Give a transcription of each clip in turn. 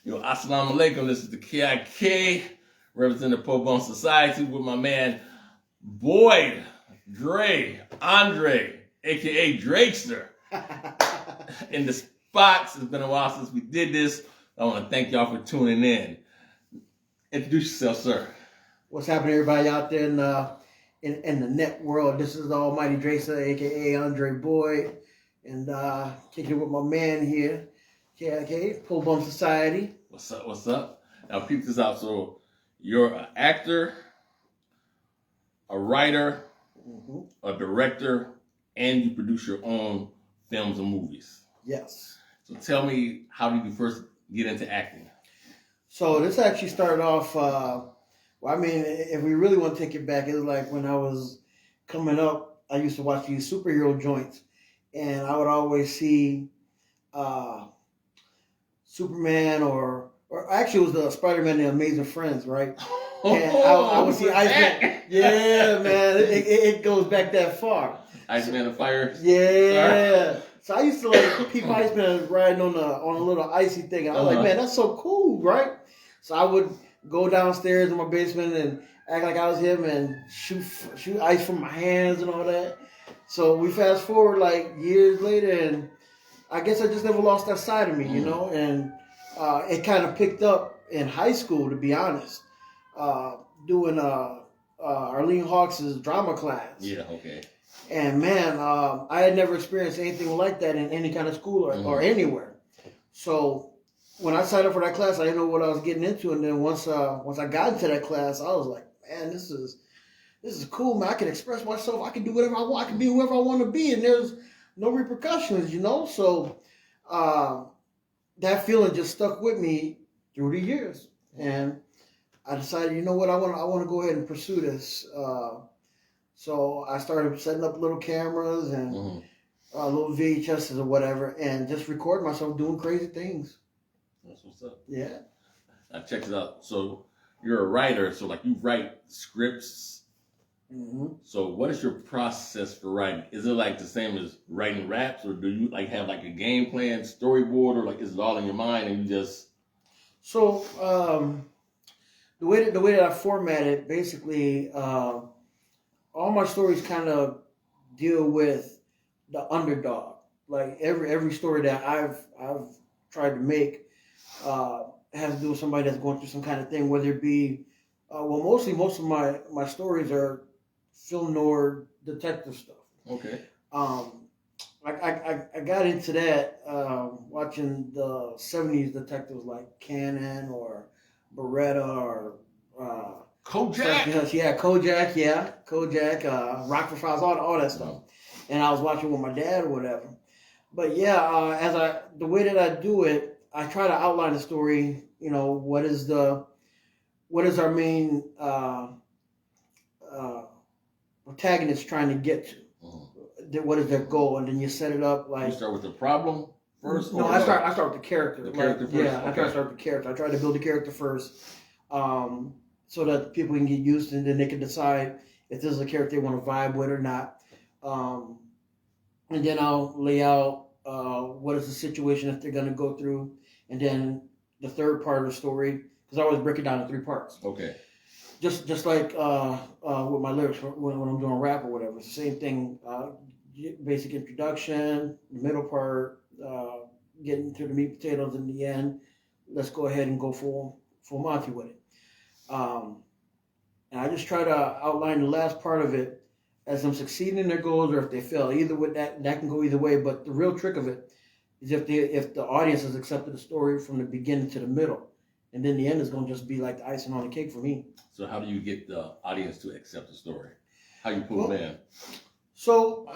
Yo, assalamu alaikum. This is the KIK, representing the Pro Bone Society with my man Boyd, Andre, aka Drakester, in the spots. It's been a while since we did this. I want to thank y'all for tuning in. Introduce yourself, sir. What's happening, everybody out there in the net world? This is the Almighty Drakester, aka Dre Boyd, and kicking it with my man here, KIK, Pro Bone Society. What's up? What's up? Now peep this out. So you're an actor, a writer, a director, and you produce your own films and movies. Yes. So tell me, how did you first get into acting? So this actually started off, well, I mean, if we really want to take it back, it was like when I was coming up, I used to watch these superhero joints, and I would always see Superman or actually it was the Spider-Man and the Amazing Friends, right? And I would see Iceman. Yeah, man, it goes back that far. Iceman and Fire. Yeah. So I used to like peep Iceman riding on a little icy thing, and I was like, man, that's so cool, right? So I would go downstairs in my basement and act like I was him and shoot ice from my hands and all that. So we fast forward like years later, and I guess I just never lost that side of me, you know. And it kind of picked up in high school, to be honest, doing Arlene Hawks' drama class. Yeah, okay. And man, I had never experienced anything like that in any kind of school or anywhere. So when I signed up for that class, I didn't know what I was getting into. And then once I got into that class, I was like, man, this is cool, man. I can express myself. I can do whatever I want. I can be whoever I want to be, and there's no repercussions, you know. So that feeling just stuck with me through the years, and I decided, you know what, I want to go ahead and pursue this. So I started setting up little cameras and little VHSs or whatever, and just record myself doing crazy things. That's what's up. Yeah. Now check this out. So you're a writer, so like you write scripts. So what is your process for writing? Is it like the same as writing raps, or do you like have like a game plan, storyboard, or like is it all in your mind and you just? So the way that I format it, basically, all my stories kind of deal with the underdog. Like every story that I've tried to make has to do with somebody that's going through some kind of thing, whether it be, most of my stories are film noir detective stuff. Okay. I got into that watching the 70s detectives like Cannon or Beretta or Kojak. Yeah, Kojak, Rockford Files, all that stuff. And I was watching with my dad or whatever. But yeah, the way that I do it, I try to outline the story. You know, what is our main protagonist trying to get to? What is their goal? And then you set it up like. You start with the problem first. No, I start with the character. The character first. Yeah, I try to start with the character. I try to build the character first, so that people can get used to it, and then they can decide if this is a character they want to vibe with or not. And then I'll lay out what is the situation that they're going to go through, and then the third part of the story, because I always break it down in 3 parts. Okay. Just like with my lyrics when I'm doing rap or whatever, it's the same thing. Basic introduction, the middle part, getting to the meat and potatoes in the end. Let's go ahead and go full Monty with it. And I just try to outline the last part of it as them succeeding in their goals or if they fail. Either with that can go either way. But the real trick of it is if the audience has accepted the story from the beginning to the middle, and then the end is going to just be like the icing on the cake for me. So how do you get the audience to accept the story? How you pull them in? So,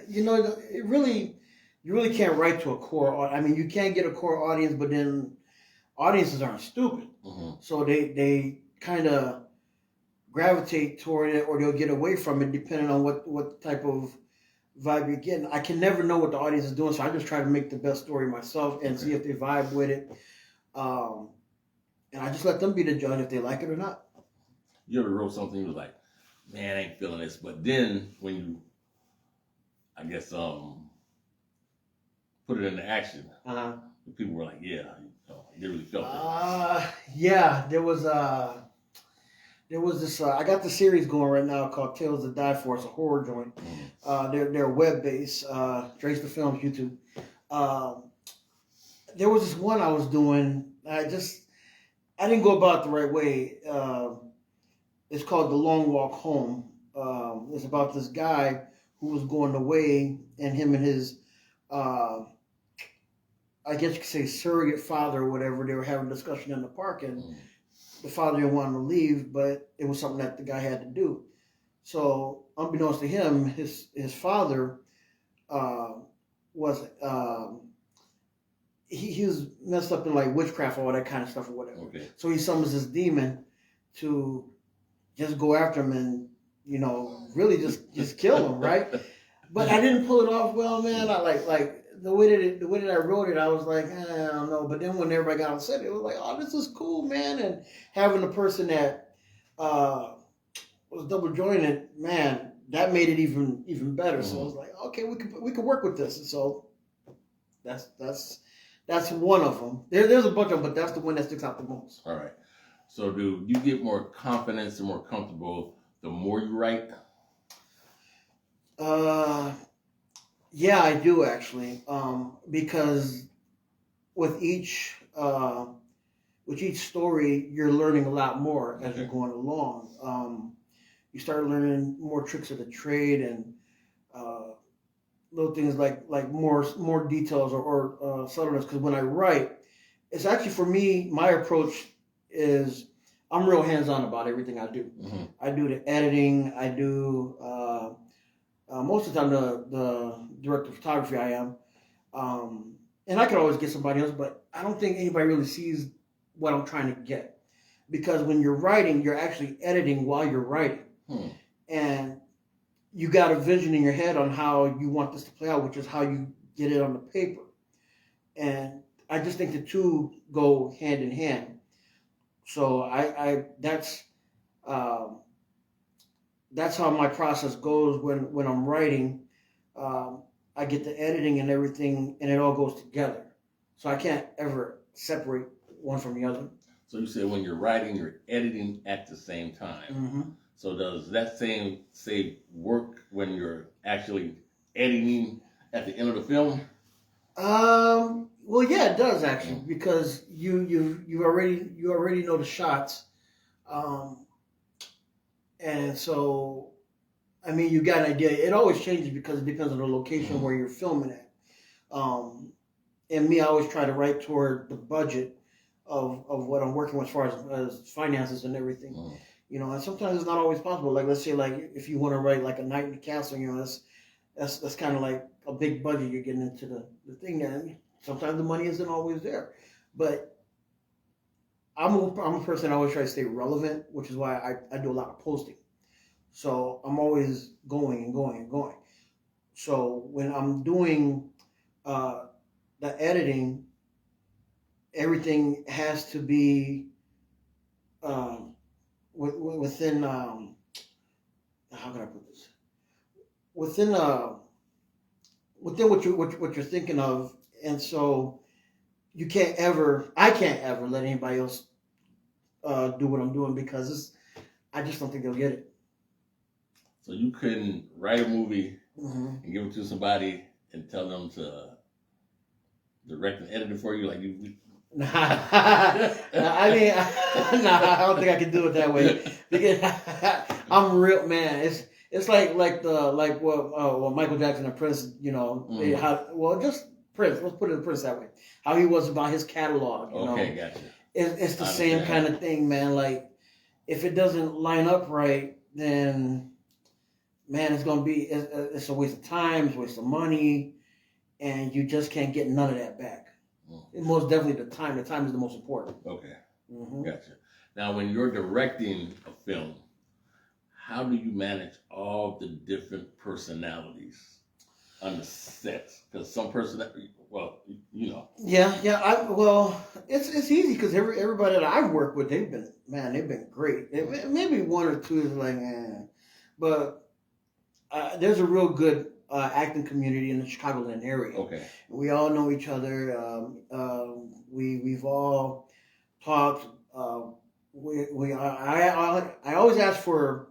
you know, you really can't write to a core. I mean, you can't get a core audience, but then audiences aren't stupid. So they kind of gravitate toward it, or they'll get away from it depending on what type of vibe you're getting. I can never know what the audience is doing, so I just try to make the best story myself and see if they vibe with it. And I just let them be the judge if they like it or not. You ever wrote something you was like, man, I ain't feeling this, but then when you, I guess, put it into action, people were like, yeah, they really felt it. Yeah, there was this. I got the series going right now called Tales to Die For. It's a horror joint. They're web based. Trace the Films YouTube. There was this one I was doing. I didn't go about it the right way. It's called The Long Walk Home. It's about this guy who was going away, and him and his, I guess you could say, surrogate father or whatever. They were having a discussion in the park, and the father didn't want him to leave, but it was something that the guy had to do. So, unbeknownst to him, his father was he was messed up in like witchcraft or all that kind of stuff or whatever. Okay. So he summons this demon to just go after him and, really just kill him, right? But I didn't pull it off well, man. I like the way that I wrote it, I was like, I don't know. But then when everybody got upset, it was like, oh, this is cool, man. And having a person that was double jointed, man, that made it even better. So I was like, okay, we could work with this. And so that's one of them. There's a bunch of them, but that's the one that sticks out the most. All right. So do you get more confidence and more comfortable the more you write? Yeah, I do actually. Because with each story, you're learning a lot more as you're going along. You start learning more tricks of the trade and little things like more details or subtleness. Because when I write, it's actually for me, my approach is I'm real hands-on about everything I do. Mm-hmm. I do the editing. I do most of the time the director of photography. I am, and I could always get somebody else, but I don't think anybody really sees what I'm trying to get. Because when you're writing, you're actually editing while you're writing, and you got a vision in your head on how you want this to play out, which is how you get it on the paper. And I just think the two go hand in hand. So that's how my process goes when I'm writing. I get the editing and everything, and it all goes together. So I can't ever separate one from the other. So you said when you're writing, you're editing at the same time. Mm-hmm. So does that same work when you're actually editing at the end of the film? Well, yeah, it does actually, because you already know the shots, and so I mean you got an idea. It always changes because it depends on the location where you're filming at. And me, I always try to write toward the budget of what I'm working with as far as finances and everything. And sometimes it's not always possible. Like let's say like if you want to write like A Night in the Castle, that's kind of like a big budget you're getting into the thing there. And sometimes the money isn't always there. But I'm a person that always try to stay relevant, which is why I do a lot of posting. So I'm always going and going and going. So when I'm doing the editing, everything has to be within how can I put this? Within what you're thinking of, and so I can't ever let anybody else do what I'm doing because I just don't think they'll get it. So you couldn't write a movie and give it to somebody and tell them to direct and edit it for you, like you. Nah, I mean, I don't think I can do it that way because I'm real, man. It's like what Michael Jackson and Prince, just Prince. Let's put it in Prince that way. How he was about his catalog. Okay, gotcha. It's the same kind of thing, man. Like if it doesn't line up right, then man, it's gonna be it's a waste of time, it's a waste of money, and you just can't get none of that back. Most definitely the time. The time is the most important. Okay, gotcha. Now, when you're directing a film, how do you manage all the different personalities on the set? Because some Yeah. It's easy because everybody that I've worked with, they've been great. Maybe one or two is like, but there's a real good acting community in the Chicagoland area. Okay. We all know each other. We we've all talked. I always ask for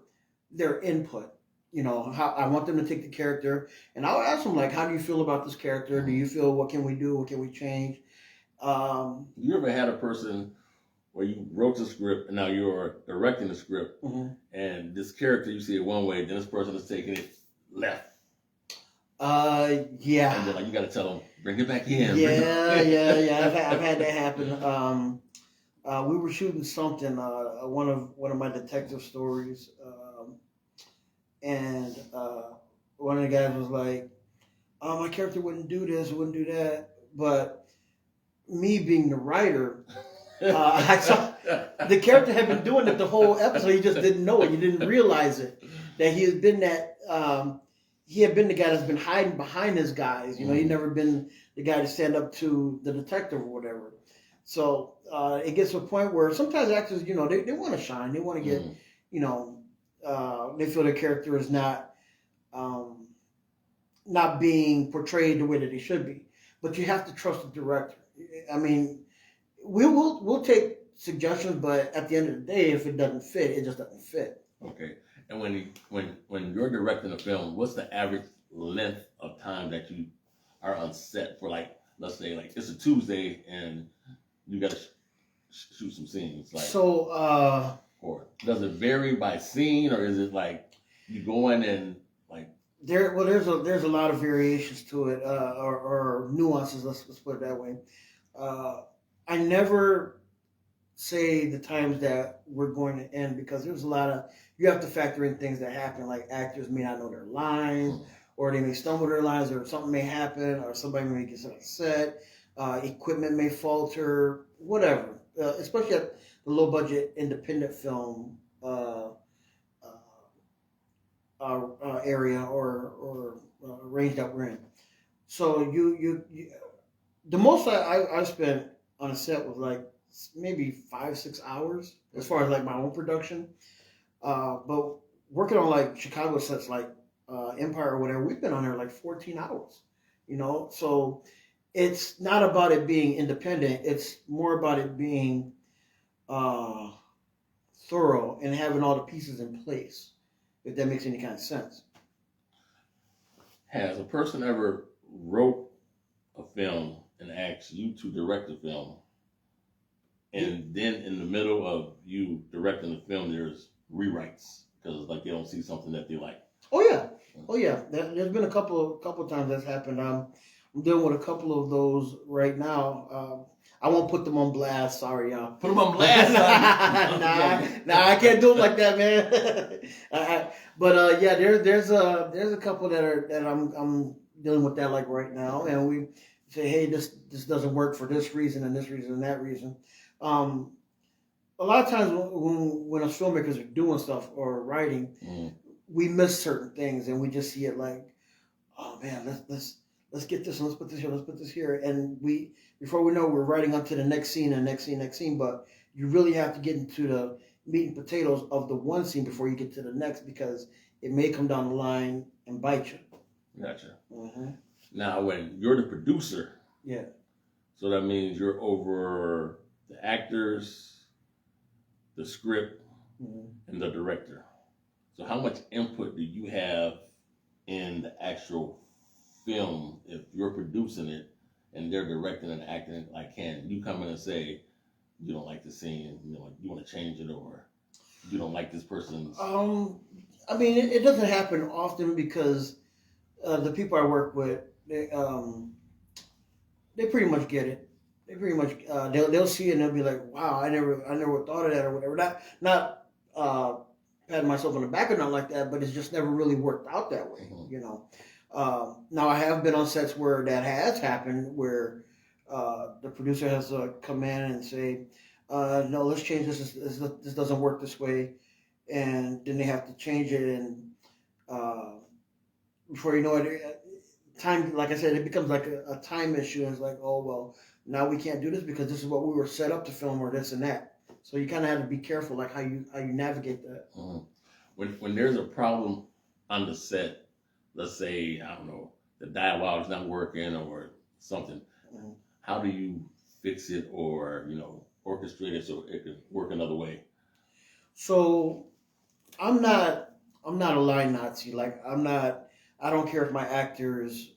their input. How I want them to take the character, and I'll ask them like, how do you feel about this character? Do you feel, what can we do? What can we change? You ever had a person where you wrote the script and now you're directing the script, and this character, you see it one way, then this person is taking it left? Yeah. And then like you got to tell them, bring it back in. Yeah. I've had that happen. We were shooting something, one of my detective stories, and one of the guys was like, "Oh, my character wouldn't do this, wouldn't do that," but me being the writer, I saw the character had been doing it the whole episode. He just didn't know it. He didn't realize it. That he had been he had been the guy that's been hiding behind his guys. He'd never been the guy to stand up to the detective or whatever. So it gets to a point where sometimes actors, they want to shine. They want to get, they feel their character is not being portrayed the way that they should be. But you have to trust the director. I mean, we'll take suggestions, but at the end of the day, if it doesn't fit, it just doesn't fit. Okay. And when you're directing a film, what's the average length of time that you are on set for? Like, let's say, like it's a Tuesday and you got to shoot some scenes. Like, so, or does it vary by scene, or is it like you go in and like? There's a lot of variations to it, or nuances. Let's put it that way. I never say the times that we're going to end, because there's a lot of, you have to factor in things that happen, like actors may not know their lines, or they may stumble their lines, or something may happen, or somebody may get upset, equipment may falter, whatever. Especially at the low budget independent film area or range that we're in. So you the most I spent on a set was like maybe 5-6 hours as far as like my own production. But working on like Chicago sets like Empire or whatever, we've been on there like 14 hours, so it's not about it being independent. It's more about it being thorough and having all the pieces in place, if that makes any kind of sense. Has a person ever wrote a film and asked you to direct the film, and then in the middle of you directing the film, there's rewrites because like they don't see something that they like? Oh yeah. There's been a couple times that's happened. I'm dealing with a couple of those right now. I won't put them on blast. Sorry, y'all. Put them on blast. Nah, I can't do them like that, man. But yeah, there's a couple that I'm dealing with that like right now, and we say, hey, this doesn't work for this reason and this reason and that reason. A lot of times when us filmmakers are doing stuff or writing, we miss certain things, and we just see it like, oh man, let's get this, and let's put this here, and before we know, we're writing up to the next scene and next scene. But you really have to get into the meat and potatoes of the one scene before you get to the next, because it may come down the line and bite you. Gotcha. Now, when you're the producer, yeah, so that means you're over the actors, the script, and the director. So how much input do you have in the actual film if you're producing it and they're directing and acting? Like, can you come in and say, you don't like the scene, you want to change it, or you don't like this person's? I mean, it doesn't happen often, because the people I work with, they pretty much get it. They pretty much they'll see it and they'll be like, wow, I never thought of that, or whatever. Not patting myself on the back or not like that, but it's just never really worked out that way, Now I have been on sets where that has happened, where the producer has to come in and say, no, let's change this. This doesn't work this way, and then they have to change it, and before you know it, time, like I said, it becomes like a time issue, and it's like, oh well, now we can't do this because this is what we were set up to film, or this and that. So you kind of have to be careful, like how you navigate that. When there's a problem on the set, let's say, I don't know, the dialogue's not working or something, how do you fix it or orchestrate it so it can work another way? So I'm not a line Nazi. Like I don't care if my actors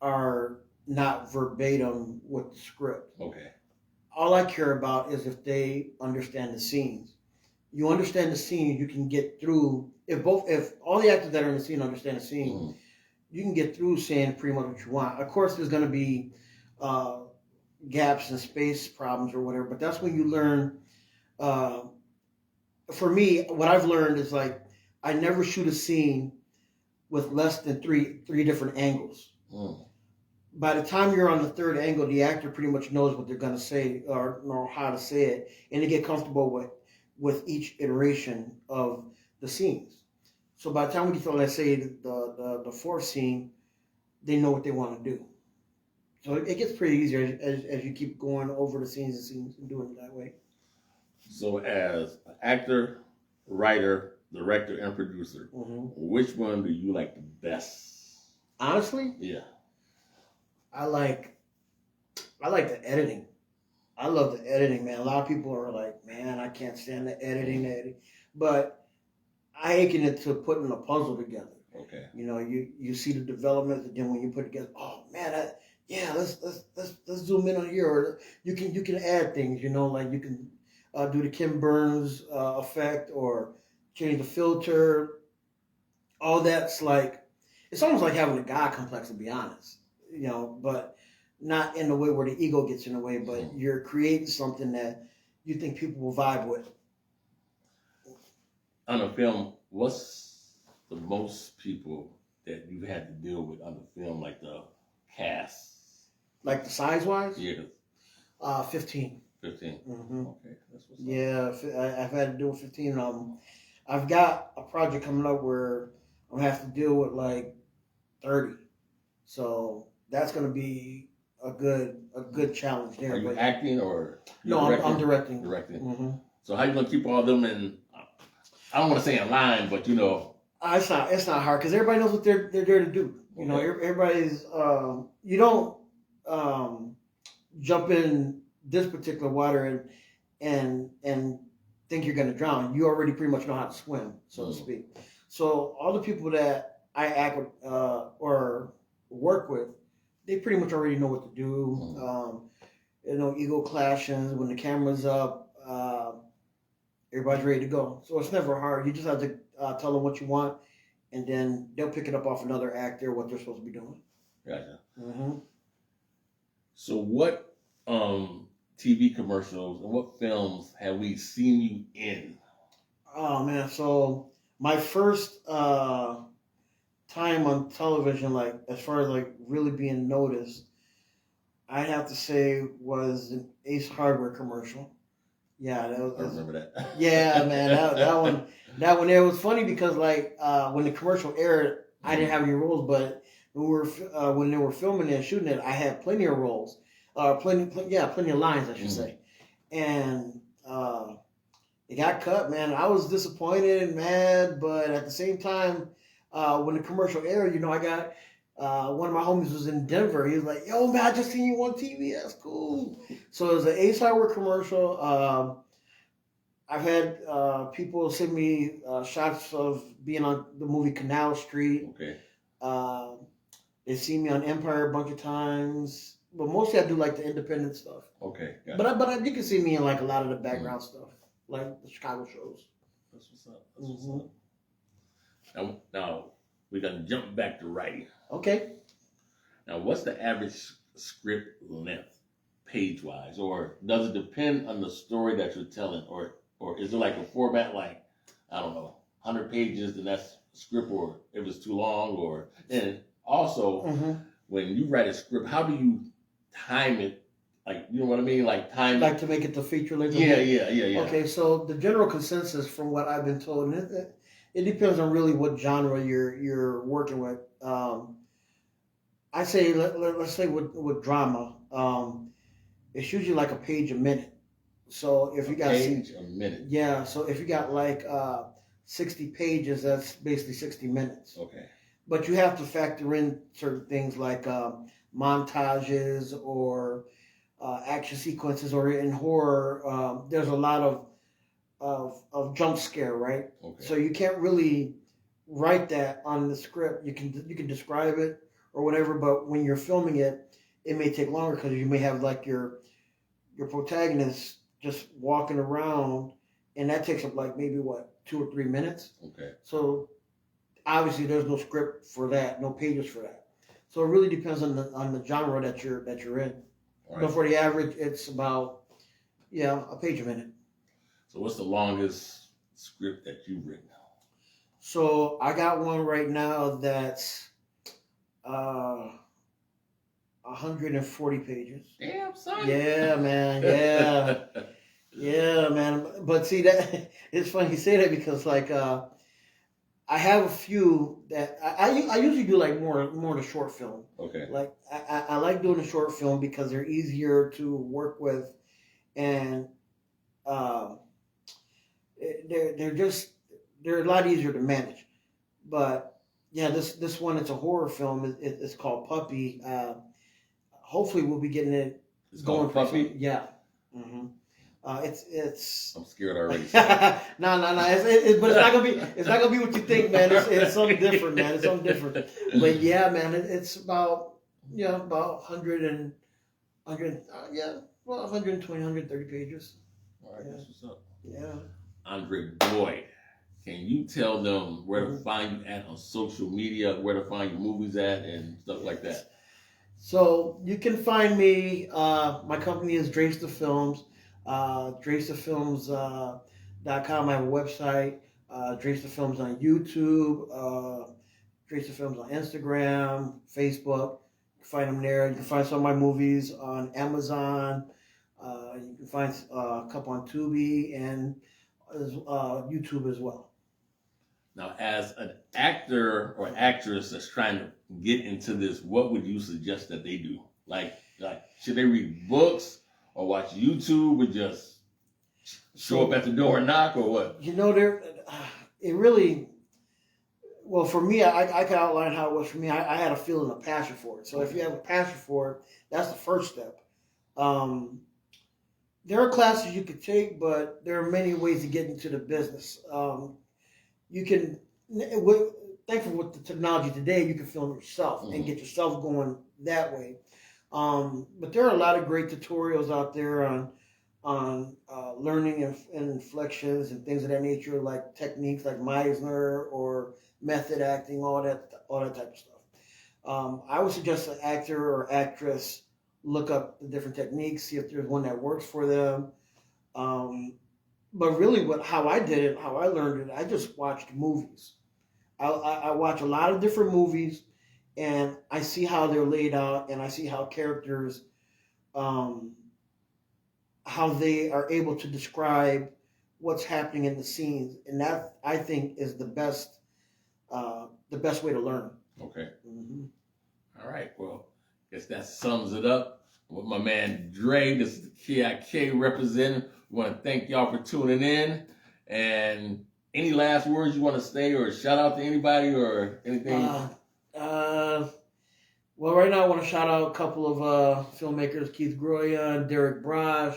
are not verbatim with the script. Okay. All I care about is if they understand the scenes. You understand the scene, you can get through. If all the actors that are in the scene understand the scene, you can get through saying pretty much what you want. Of course, there's going to be gaps and space problems or whatever, but that's when you learn. For me, what I've learned is like I never shoot a scene with less than three different angles. By the time you're on the third angle, the actor pretty much knows what they're going to say or know how to say it, and they get comfortable with each iteration of the scenes. So by the time we get to, let's say, the fourth scene, they know what they want to do. So it gets pretty easier as you keep going over the scenes and doing it that way. So as an actor, writer, director, and producer, which one do you like the best? Honestly? Yeah. I like the editing. I love the editing, man. A lot of people are like, man, I can't stand the editing. But I akin it to putting a puzzle together. Okay. You see the development, and then when you put it together, oh man, let's zoom in on here, or you can add things. Like you can do the Kim Burns effect or change the filter. All that's like, it's almost like having a God complex, to be honest. But not in the way where the ego gets in the way, but you're creating something that you think people will vibe with. On a film, what's the most people that you've had to deal with on the film, like the cast? Like the size-wise? Yeah. 15. 15. Mm-hmm. Okay, that's what's up. Yeah, I've had to deal with 15. I've got a project coming up where I'm gonna have to deal with like 30. So that's gonna be a good challenge there. Are you acting or? No, I'm directing. Directing. Mm-hmm. So how you gonna keep all of them in? I don't want to say in line, but it's not hard because everybody knows what they're there to do. Everybody's you don't jump in this particular water and think you're gonna drown. You already pretty much know how to swim, so to speak. So all the people that I act with or work with, they pretty much already know what to do. Ego clashes when the camera's up. Everybody's ready to go. So it's never hard. You just have to tell them what you want, and then they'll pick it up off another actor what they're supposed to be doing. Gotcha. Mm-hmm. So what TV commercials and what films have we seen you in? Oh man, so my first time on television, like as far as like really being noticed, I'd have to say was an Ace Hardware commercial. Yeah, that was. I remember that. Yeah, man, that one. It was funny because like when the commercial aired, I didn't have any roles, but when they were filming it and shooting it, I had plenty of roles, plenty of lines, I should say, and it got cut, man. I was disappointed and mad, but at the same time, when the commercial aired, I got. One of my homies was in Denver. He was like, yo, man, I just seen you on TV. That's cool. So it was an Ace Hardware commercial. I've had people send me shots of being on the movie Canal Street. Okay. They've seen me on Empire a bunch of times. But mostly I do like the independent stuff. Okay. But you can see me in like a lot of the background stuff, like the Chicago shows. That's what's up. That's what's up. Now, we're going to jump back to writing. Okay. Now, what's the average script length, page-wise? Or does it depend on the story that you're telling? Or is it like a format like, I don't know, 100 pages, then that's script, or if it's too long? And also, when you write a script, how do you time it? Like, you know what I mean? Like time Like to make it the feature length? Yeah. Okay, so the general consensus from what I've been told, and it depends on really what genre you're working with. I say let's say with drama, it's usually like a page a minute. So if you got page a minute, yeah. So if you got like 60 pages, that's basically 60 minutes. Okay. But you have to factor in certain things like montages, or action sequences, or in horror, there's a lot of jump scare, right? Okay. So you can't really write that on the script. You can describe it or whatever, but when you're filming it, it may take longer because you may have like your protagonist just walking around, and that takes up like maybe what 2 or 3 minutes. Okay. So obviously there's no script for that, no pages for that. So it really depends on the genre that you're in. Right. But for the average, it's about a page a minute. So what's the longest script that you've written? So I got one right now that's 140 pages. Damn, son. Yeah, man. Yeah. Yeah, man. But see, that it's funny you say that because like I have a few that I usually do like more the short film. Okay. Like I like doing a short film because they're easier to work with, and they're a lot easier to manage. But yeah, this one, it's a horror film. It's called Puppy. Hopefully we'll be getting it It's going. called Puppy? Yeah. Mm-hmm. It's. I'm scared already. No. But it's not gonna be what you think, man. It's something different, man. It's something different. But yeah, man, it's about 120, 130 pages. All right, that's what's up. Yeah. Dre Boyd, can you tell them where to find you at on social media, where to find your movies at, and stuff like that? So you can find me. My company is Dresta Films. DrestaFilms.com. I have a website. Dresta Films on YouTube. Dresta Films on Instagram, Facebook. You can find them there. You can find some of my movies on Amazon. You can find a couple on Tubi and YouTube as well. Now, as an actor or actress that's trying to get into this, what would you suggest that they do? Like should they read books or watch YouTube or just show up at the door and knock, or what? It really, well, for me, I can outline how it was for me. I had a feeling of passion for it. So if you have a passion for it, that's the first step. There are classes you could take, but there are many ways to get into the business. You can, thankfully with the technology today, you can film yourself and get yourself going that way. But there are a lot of great tutorials out there on learning and inflections and things of that nature, like techniques like Meisner or method acting, all that type of stuff. I would suggest an actor or actress look up the different techniques, see if there's one that works for them. But really, how I did it, how I learned it, I just watched movies. I watch a lot of different movies, and I see how they're laid out, and I see how characters, how they are able to describe what's happening in the scenes, and that I think is the best way to learn. Okay. All right. Well, I guess that sums it up with my man Dre. This is the KIK representative. We want to thank y'all for tuning in. And any last words you want to say, or shout out to anybody or anything? Well, right now I want to shout out a couple of filmmakers: Keith Groyan, Derek Brosh,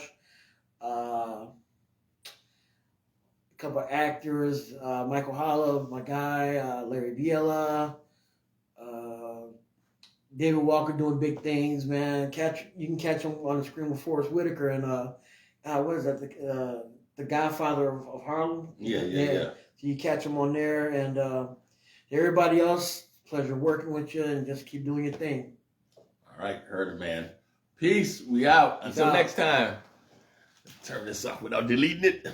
a couple of actors: Michael Holla, my guy, Larry Biela, David Walker doing big things, man. You can catch him on the screen with Forrest Whitaker and what is that? The Godfather of Harlem. Yeah. So you catch him on there, and everybody else, pleasure working with you, and just keep doing your thing. All right, heard it, man. Peace. We out. Until next time. Turn this off without deleting it.